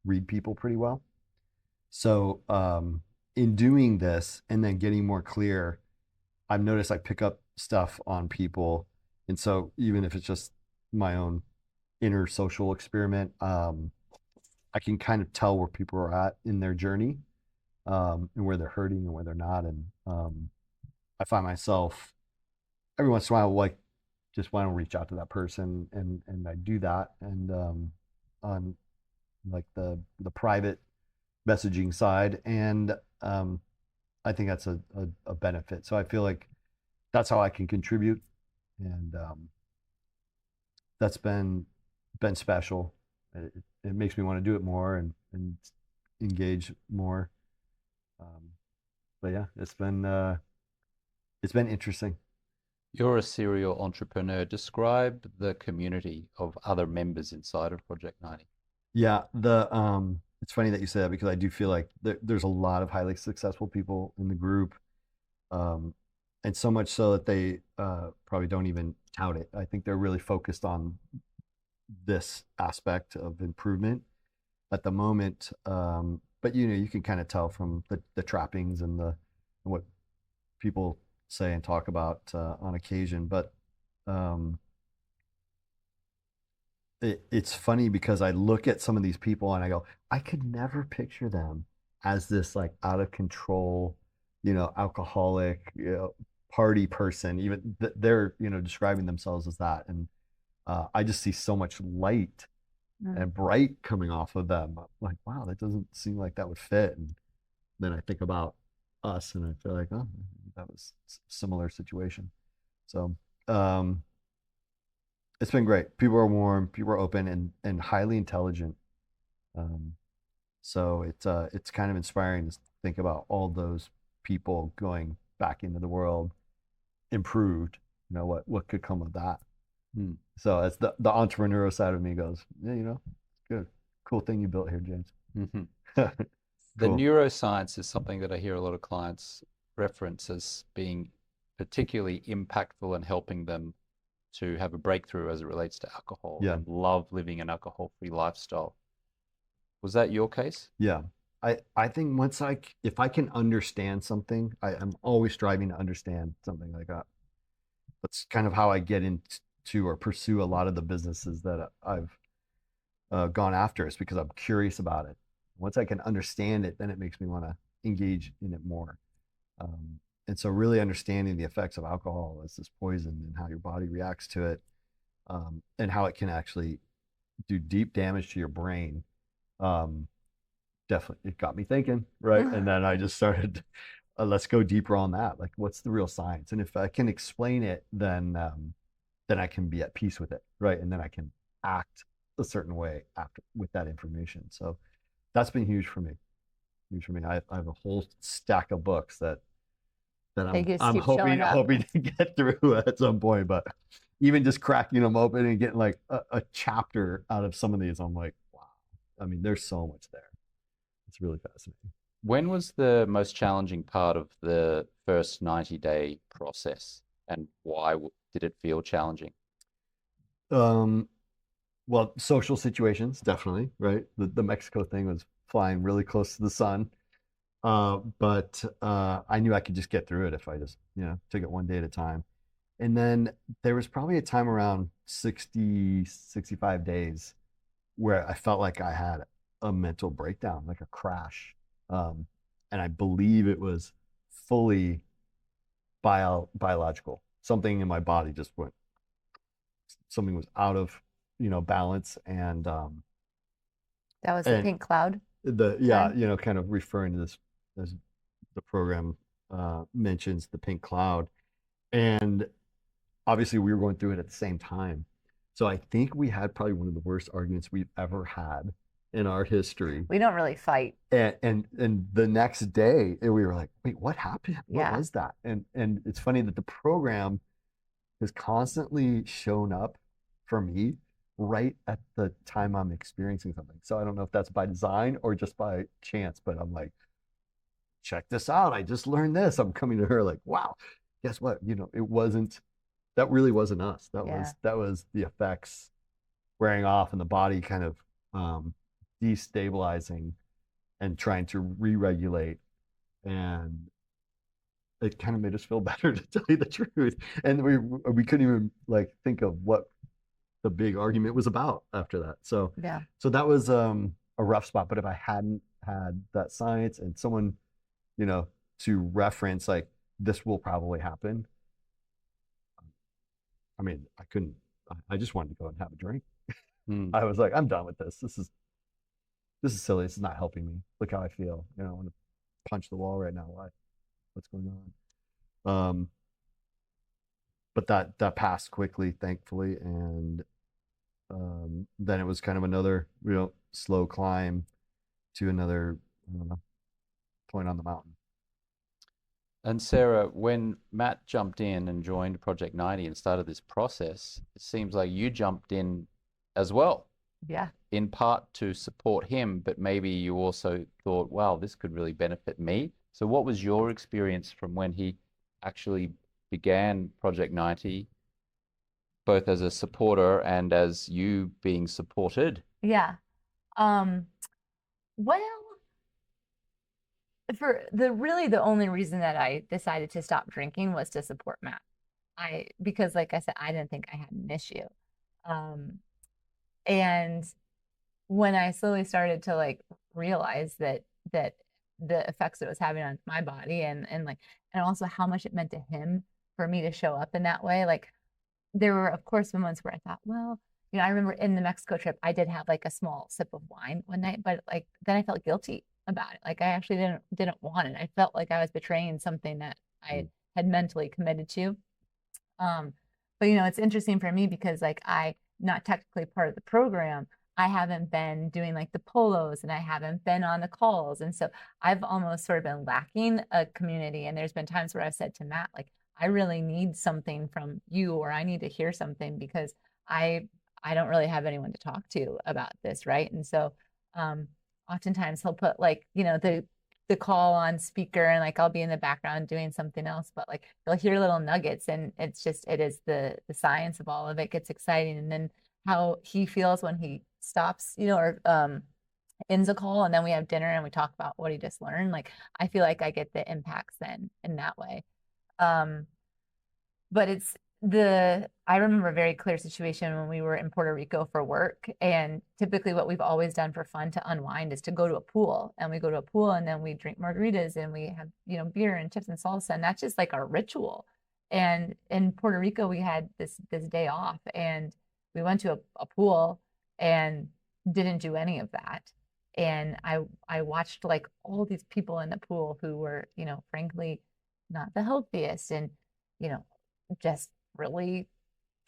S2: read people pretty well. So in doing this and then getting more clear, I've noticed I pick up stuff on people. And so even if it's just my own inner social experiment, I can kind of tell where people are at in their journey, and where they're hurting and where they're not. And I find myself every once in a while, like, just want to reach out to that person, and I do that. And on like the private messaging side, and I think that's a benefit. So I feel like that's how I can contribute, and that's been special. It makes me want to do it more, and engage more. Um, but yeah, it's been interesting.
S3: You're a serial entrepreneur. Describe the community of other members inside of Project 90.
S2: Yeah, it's funny that you say that, because I do feel like there's a lot of highly successful people in the group, um, and so much so that they probably don't even tout it. I think they're really focused on this aspect of improvement at the moment. But you can kind of tell from the trappings and what people say and talk about on occasion. But um, it's funny because I look at some of these people and I go, I could never picture them as this like out of control, alcoholic, party person. Even they're, describing themselves as that. And I just see so much light
S1: Mm.
S2: and bright coming off of them. I'm like, wow, that doesn't seem like that would fit. And then I think about us, and I feel like, oh, that was a similar situation. So um, it's been great. People are warm, people are open, and highly intelligent. Um, so it's kind of inspiring to think about all those people going back into the world improved. What could come of that.
S3: Hmm.
S2: So as the entrepreneurial side of me goes, yeah, good, cool thing you built here, James.
S3: Mhm. The
S2: Cool.
S3: neuroscience is something that I hear a lot of clients reference as being particularly impactful in helping them to have a breakthrough as it relates to alcohol
S2: Yeah,
S3: and love living an alcohol-free lifestyle. Was that your case?
S2: yeah. I think if I can understand something, I'm always striving to understand something like that. That's kind of how I get into or pursue a lot of the businesses that I've gone after, is because I'm curious about it. Once I can understand it, then it makes me want to engage in it more. Um, and so, really understanding the effects of alcohol as this poison and how your body reacts to it, and how it can actually do deep damage to your brain, um, definitely it got me thinking, right? And then I just started, let's go deeper on that. Like, what's the real science? And if I can explain it, then I can be at peace with it, right? And then I can act a certain way after with that information. So that's been huge for me. Huge for me. I have a whole stack of books that
S1: They just
S2: I'm
S1: keep showing up.
S2: hoping to get through at some point. But even just cracking them open and getting like a chapter out of some of these, I'm like, wow. I mean, there's so much there. It's really fascinating.
S3: When was the most challenging part of the first 90-day process, and why did it feel challenging?
S2: Um, well, social situations, definitely, right? The Mexico thing was flying really close to the sun. But I knew I could just get through it if I just, took it one day at a time. And then there was probably a time around 60, 65 days where I felt like I had a mental breakdown, like a crash. Um, and I believe it was fully biological. Something in my body just went, something was out of, balance.
S1: That was the
S2: And
S1: pink cloud
S2: yeah,
S1: time.
S2: kind of referring to this as the program mentions the pink cloud. And obviously we were going through it at the same time. So I think we had probably one of the worst arguments we've ever had in our history.
S1: We don't really fight.
S2: And the next day we were like, wait, what happened? What
S1: Yeah.
S2: was that? And it's funny that the program has constantly shown up for me right at the time I'm experiencing something. So I don't know if that's by design or just by chance, but I'm like, check this out. I just learned this. I'm coming to her like, wow, guess what? It wasn't that really wasn't us.
S1: Yeah.
S2: That was the effects wearing off and the body kind of destabilizing and trying to re-regulate, and it kind of made us feel better, to tell you the truth. And we couldn't even like think of what the big argument was about after that. So
S1: Yeah.
S2: that was a rough spot. But if I hadn't had that science and someone, you know, to reference like this will probably happen, I mean, I couldn't. I just wanted to go and have a drink.
S3: Mm.
S2: I was like, I'm done with this. This is silly. This is not helping me. Look how I feel. You know, I want to punch the wall right now. What's going on? But that passed quickly, thankfully, and then it was kind of another slow climb to another, I don't know, point on the mountain.
S3: And Sarah, when Matt jumped in and joined Project 90 and started this process, it seems like you jumped in as well,
S1: Yeah.
S3: in part to support him, but maybe you also thought, wow, this could really benefit me. So what was your experience from when he actually began Project 90, both as a supporter and as you being supported?
S1: Yeah. Um, well, for the only reason that I decided to stop drinking was to support Matt. Because like I said, I didn't think I had an issue. Um, and when I slowly started to like realize that the effects it was having on my body and like and also how much it meant to him for me to show up in that way, like there were of course moments where I thought, well, I remember in the Mexico trip, I did have like a small sip of wine one night, but like then I felt guilty about it. Like I actually didn't want it. I felt like I was betraying something that I had mentally committed to. Um, but it's interesting for me because like I not technically part of the program, I haven't been doing like the polos and I haven't been on the calls. And so I've almost sort of been lacking a community. And there's been times where I've said to Matt, like, I really need something from you, or I need to hear something because I I don't really have anyone to talk to about this, right? And so um oftentimes he'll put like, the call on speaker and like I'll be in the background doing something else, but like you'll hear little nuggets and it is the science of all of it gets exciting. And then how he feels when he stops, or ends a call and then we have dinner and we talk about what he just learned. Like I feel like I get the impacts then in that way. Um, but I remember a very clear situation when we were in Puerto Rico for work. And typically what we've always done for fun to unwind is to go to a pool, and we go to a pool and then we drink margaritas and we have, beer and chips and salsa. And that's just like our ritual. And in Puerto Rico, we had this day off and we went to a pool and didn't do any of that. And I watched like all these people in the pool who were, frankly, not the healthiest and, you know, just really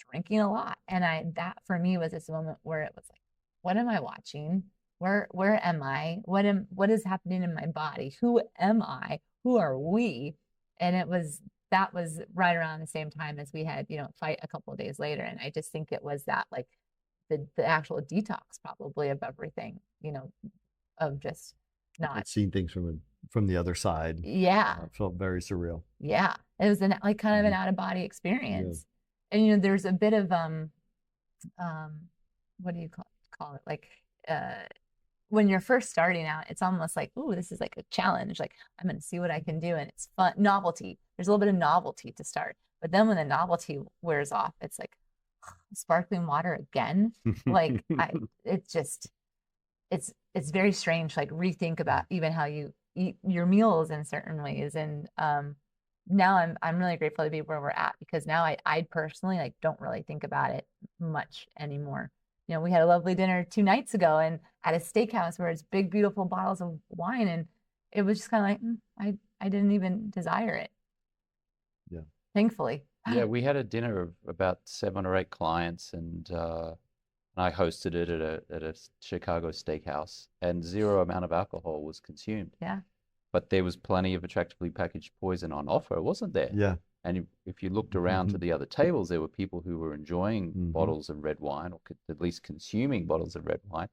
S1: drinking a lot. And that for me was this moment where it was like, what am I watching? Where am I? What is happening in my body? Who am I? Who are we? And that was right around the same time as we had, fight a couple of days later. And I just think it was that like the actual detox probably of everything, of just not.
S2: I'd seen things from the other side.
S1: Yeah.
S2: It felt very surreal.
S1: Yeah. It was like kind of an
S2: Mhm.
S1: out of body
S2: Yeah.
S1: experience. And there's a bit of what do you call it? Like when you're first starting out, it's almost like, ooh, this is like a challenge. Like I'm going to see what I can do, and it's fun. Novelty. There's a little bit of novelty to start, but then when the novelty wears off, it's like sparkling water again. Like it's just it's very strange. Like rethink about even how you eat your meals in certain ways, and now I'm really grateful to be where we're at because now I personally like don't really think about it much anymore. We had a lovely dinner 2 nights ago and at a steakhouse where it's big, beautiful bottles of wine, and it was just kind of like I didn't even desire it.
S2: Yeah.
S1: Thankfully.
S3: Yeah, we had a dinner of about 7 or 8 clients, and I hosted it at a Chicago steakhouse, and zero amount of alcohol was consumed.
S1: Yeah.
S3: But there was plenty of attractively packaged poison on offer, wasn't there?
S2: Yeah.
S3: And if you looked around to the other tables, there were people who were enjoying bottles of red wine, or at least consuming bottles of red wine.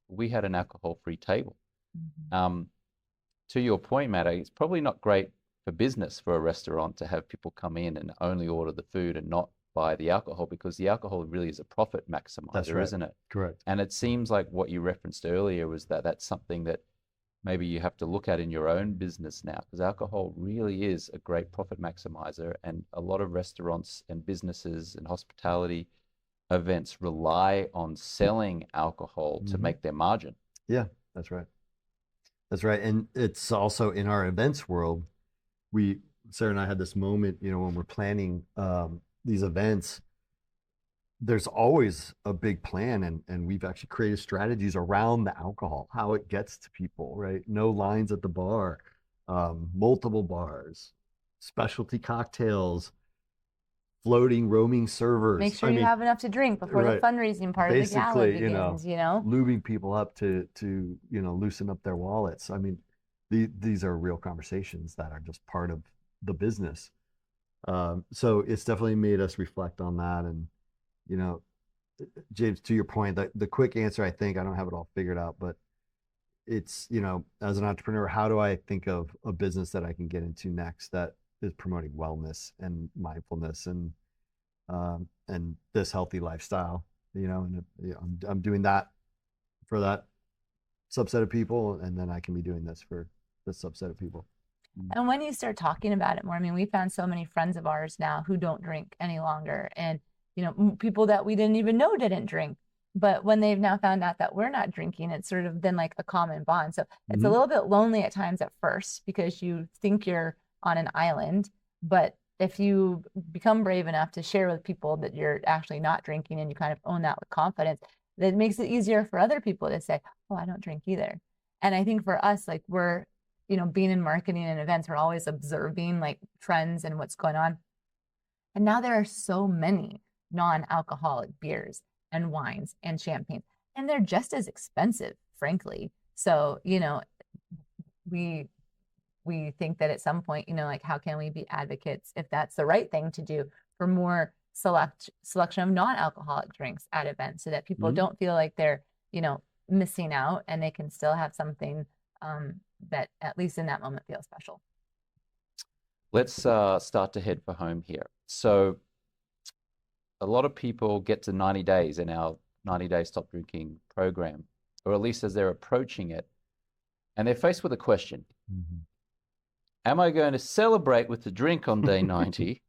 S3: We had an alcohol-free table. To your point, Matt, it's probably not great for business for a restaurant to have people come in and only order the food and not by the alcohol, because the alcohol really is a profit
S2: That's
S3: maximizer,
S2: right.
S3: isn't it?
S2: Correct.
S3: And it seems like what you referenced earlier was that that's something that maybe you have to look at in your own business now, because alcohol really is a great profit maximizer. And a lot of restaurants and businesses and hospitality events rely on selling alcohol to
S2: Hmm.
S3: make their margin.
S2: Yeah, that's right. That's right. And it's also in our events world, we, Sarah and I had this moment, when we're planning these events, there's always a big plan, and we've actually created strategies around the alcohol, how it gets to people, right? No lines at the bar, multiple bars, specialty cocktails, floating roaming
S1: Make
S2: servers.
S1: sure you have enough to drink before the
S2: Right.
S1: fundraising part of the gala
S2: Basically,
S1: begins,
S2: lubing people up to loosen up their wallets. I mean, these are real conversations that are just part of the business. So it's definitely made us reflect on that. And, you know, James, to your point, the quick answer, I think, I don't have it all figured out, but it's, as an entrepreneur, how do I think of a business that I can get into next that is promoting wellness and mindfulness and this healthy lifestyle, and I'm doing that for that subset of people, and then I can be doing this for this subset of people.
S1: And when you start talking about it more, I mean, we found so many friends of ours now who don't drink any longer, and people that we didn't even know didn't drink. But when they've now found out that we're not drinking, it's sort of been like a common bond. So it's a little bit lonely at times at first because you think you're on an island. But if you become brave enough to share with people that you're actually not drinking and you kind of own that with confidence, that makes it easier for other people to say, oh, I don't drink either. And I think for us, like we're being in marketing and events, we're always observing like trends and what's going on. And now there are so many non-alcoholic beers and wines and champagne, and they're just as expensive, frankly. So, we we think that at some point, like how can we be advocates if that's the right thing to do for more selection of non-alcoholic drinks at events so that people don't feel like they're, missing out and they can still have something that at least in that moment feels special.
S3: Let's start to head for home here. So a lot of people get to 90 days in our 90-day stop drinking program, or at least as they're approaching it, and they're faced with a question. Am I going to celebrate with the drink on day 90?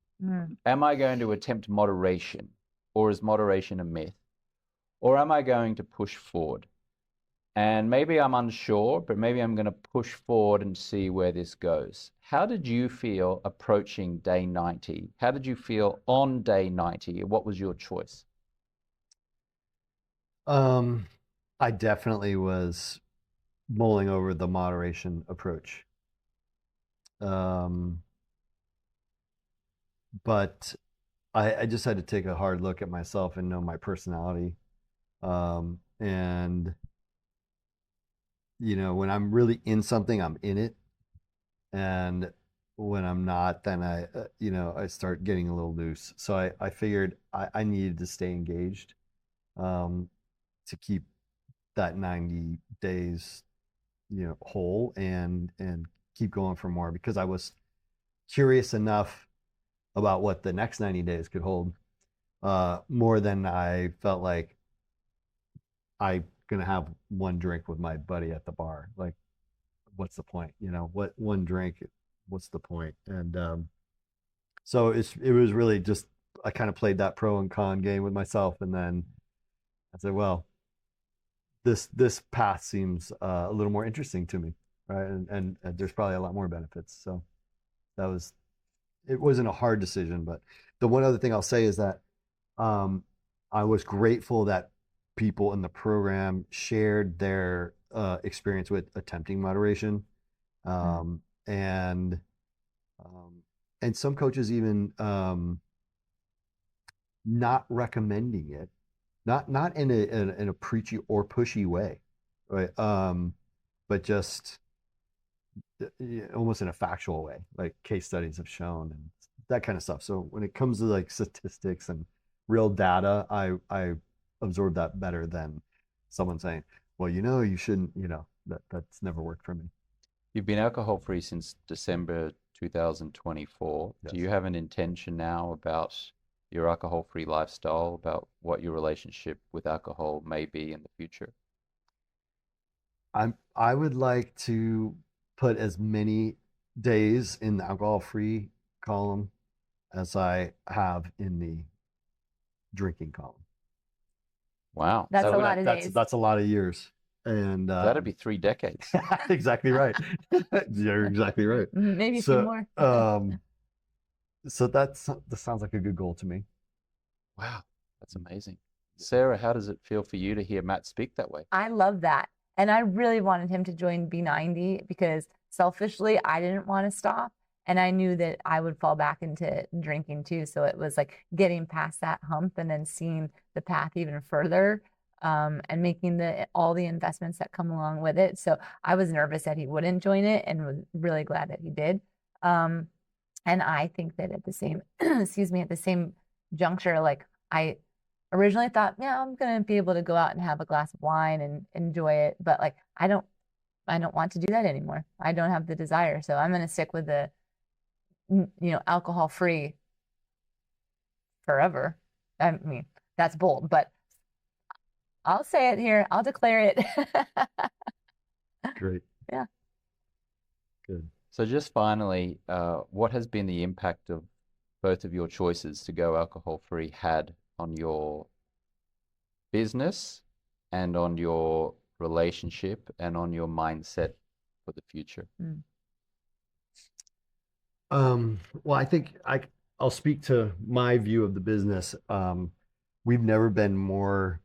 S3: Am I going to attempt moderation, or is moderation a myth? Or am I going to push forward? And maybe I'm unsure, but maybe I'm going to push forward and see where this goes. How did you feel approaching day 90? How did you feel on day 90? What was your choice?
S2: I definitely was mulling over the moderation approach. But I just had to take a hard look at myself and know my personality. And when I'm really in something, I'm in it. And when I'm not, then I start getting a little loose. So I figured I needed to stay engaged, to keep that 90 days, whole and keep going for more, because I was curious enough about what the next 90 days could hold, more than I felt like I gonna have one drink with my buddy at the bar. Like, what's the point? What one drink? What's the point? And so it was really just I kind of played that pro and con game with myself, and then I said, well, this path seems a little more interesting to me, right? And there's probably a lot more benefits. So it wasn't a hard decision, but the one other thing I'll say is that I was grateful that people in the program shared their experience with attempting moderation, and some coaches even not recommending it, not in a preachy or pushy way, right? But just almost in a factual way, like case studies have shown and that kind of stuff. So when it comes to like statistics and real data, I absorb that better than someone saying, well, you shouldn't, that's never worked for me.
S3: You've been alcohol free since December 2024.
S2: Yes.
S3: Do you have an intention now about your alcohol-free lifestyle, about what your relationship with alcohol may be in the future?
S2: I would like to put as many days in the alcohol-free column as I have in the drinking column.
S3: Wow,
S1: That's
S3: that
S1: a
S3: would
S1: lot of days.
S2: That's a lot of years. And
S3: that'd be 3 decades.
S2: exactly right. You're exactly right.
S1: Maybe a few
S2: So,
S1: more.
S2: so that sounds like a good goal to me.
S3: Wow, that's amazing. Sarah, how does it feel for you to hear Matt speak that way?
S1: I love that. And I really wanted him to join B90 because selfishly, I didn't want to stop. And I knew that I would fall back into drinking too. So it was like getting past that hump and then seeing the path even further, and making all the investments that come along with it. So I was nervous that he wouldn't join it and was really glad that he did. And I think that at the same, excuse me, at the same juncture, like I originally thought, yeah, I'm gonna be able to go out and have a glass of wine and enjoy it, but like I don't want to do that anymore. I don't have the desire, so I'm gonna stick with the alcohol free forever. I mean, that's bold, but I'll say it here. I'll declare it.
S2: Great.
S1: Yeah.
S2: Good.
S3: So just finally, what has been the impact of both of your choices to go alcohol-free had on your business and on your relationship and on your mindset for the future?
S2: Well, I think I'll speak to my view of the business. We've never been more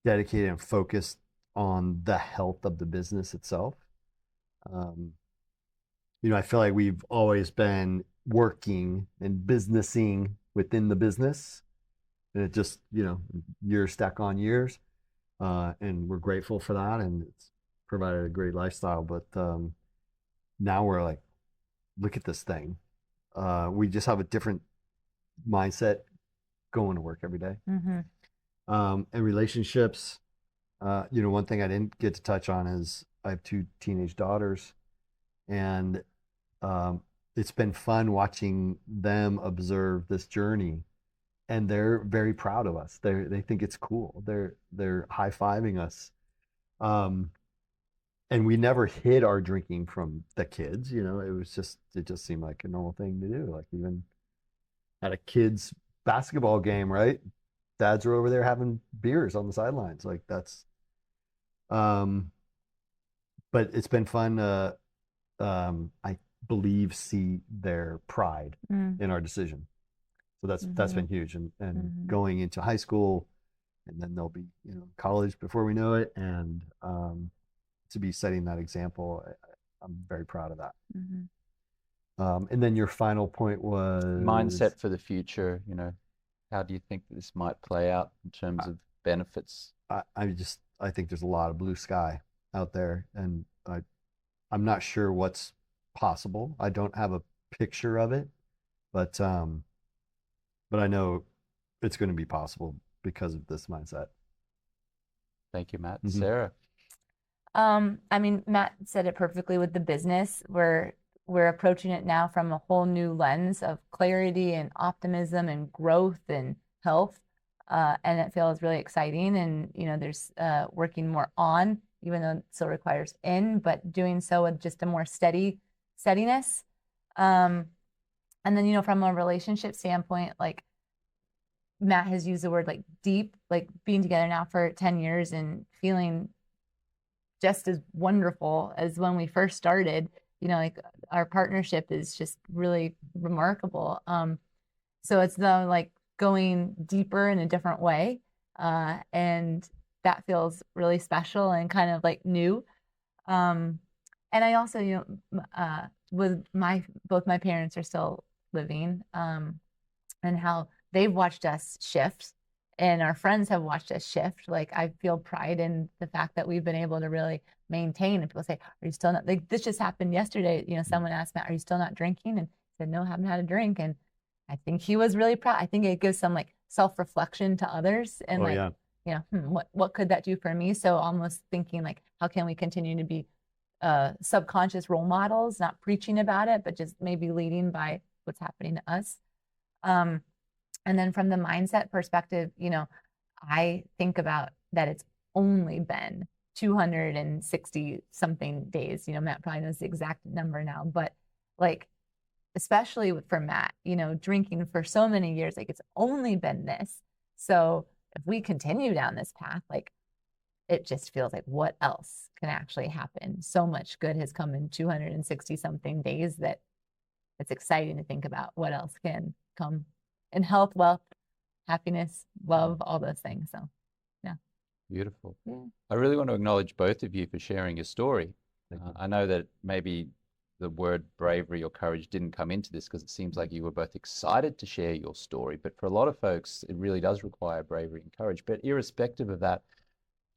S2: dedicated and focused on the health of the business itself. I feel like we've always been working and businessing within the business, and it just, years stack on years. And we're grateful for that, and it's provided a great lifestyle. But now we're like, look at this thing. We just have a different mindset going to work every day.
S1: Mm-hmm.
S2: And relationships, one thing I didn't get to touch on is I have 2 teenage daughters, and it's been fun watching them observe this journey, and they're very proud of us. They think it's cool. They're high-fiving us. And we never hid our drinking from the kids. It just seemed like a normal thing to do. Like even at a kids basketball game, right? Dads are over there having beers on the sidelines. Like that's, but it's been fun to, I believe, see their pride in our decision. So that's been huge. And going into high school, and then they'll be, college before we know it. And to be setting that example, I'm very proud of that. And then your final point was
S3: mindset for the future. How do you think this might play out in terms of benefits?
S2: I think there's a lot of blue sky out there, and I'm not sure what's possible. I don't have a picture of it, but I know it's going to be possible because of this mindset.
S3: Thank you, Matt. Sarah.
S1: I mean, Matt said it perfectly with the business. We're approaching it now from a whole new lens of clarity and optimism and growth and health. And it feels really exciting. And, there's working more on, even though it still requires in, but doing so with just a more steadiness. And then, from a relationship standpoint, like Matt has used the word like deep, like being together now for 10 years and feeling just as wonderful as when we first started. Like our partnership is just really remarkable. So it's the like going deeper in a different way. And that feels really special and kind of like new. And I also, with both my parents are still living, and how they've watched us shift and our friends have watched us shift. Like I feel pride in the fact that we've been able to really maintain. And people say, are you still not, like this just happened yesterday. Someone asked Matt, are you still not drinking? And I said, no, I haven't had a drink. And I think he was really proud. I think it gives some like self-reflection to others and what could that do for me? So almost thinking like, how can we continue to be subconscious role models, not preaching about it, but just maybe leading by what's happening to us. And then from the mindset perspective, I think about that it's only been 260 something days. Matt probably knows the exact number now, but like, especially for Matt, drinking for so many years, like it's only been this. So if we continue down this path, like it just feels like what else can actually happen? So much good has come in 260 something days that it's exciting to think about what else can come in health, wealth, happiness, love, all those things. So, yeah.
S3: Beautiful.
S1: Yeah.
S3: I really want to acknowledge both of you for sharing your story.
S2: Thank you.
S3: I know that maybe the word bravery or courage didn't come into this because it seems like you were both excited to share your story. But for a lot of folks, it really does require bravery and courage. But irrespective of that,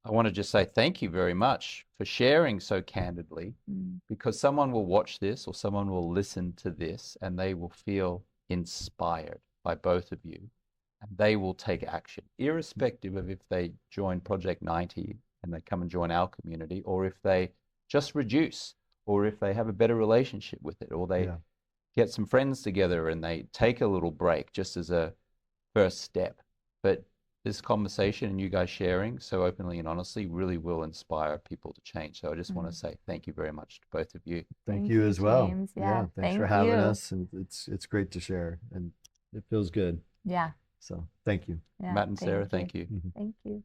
S3: I want to just say thank you very much for sharing so candidly, because someone will watch this or someone will listen to this and they will feel inspired by both of you and they will take action, irrespective of if they join Project 90 and they come and join our community, or if they just reduce, or if they have a better relationship with it, or they get some friends together and they take a little break just as a first step. But this conversation and you guys sharing so openly and honestly really will inspire people to change. So I just want to say thank you very much to both of you.
S2: Thank you as well.
S1: James.
S2: Yeah, thanks for
S1: Thank
S2: having
S1: you.
S2: us, and it's great to share, and it feels good.
S1: Yeah.
S2: So thank you.
S1: Yeah.
S3: Matt and Sarah,
S1: Thank
S3: thank you.
S1: Thank you.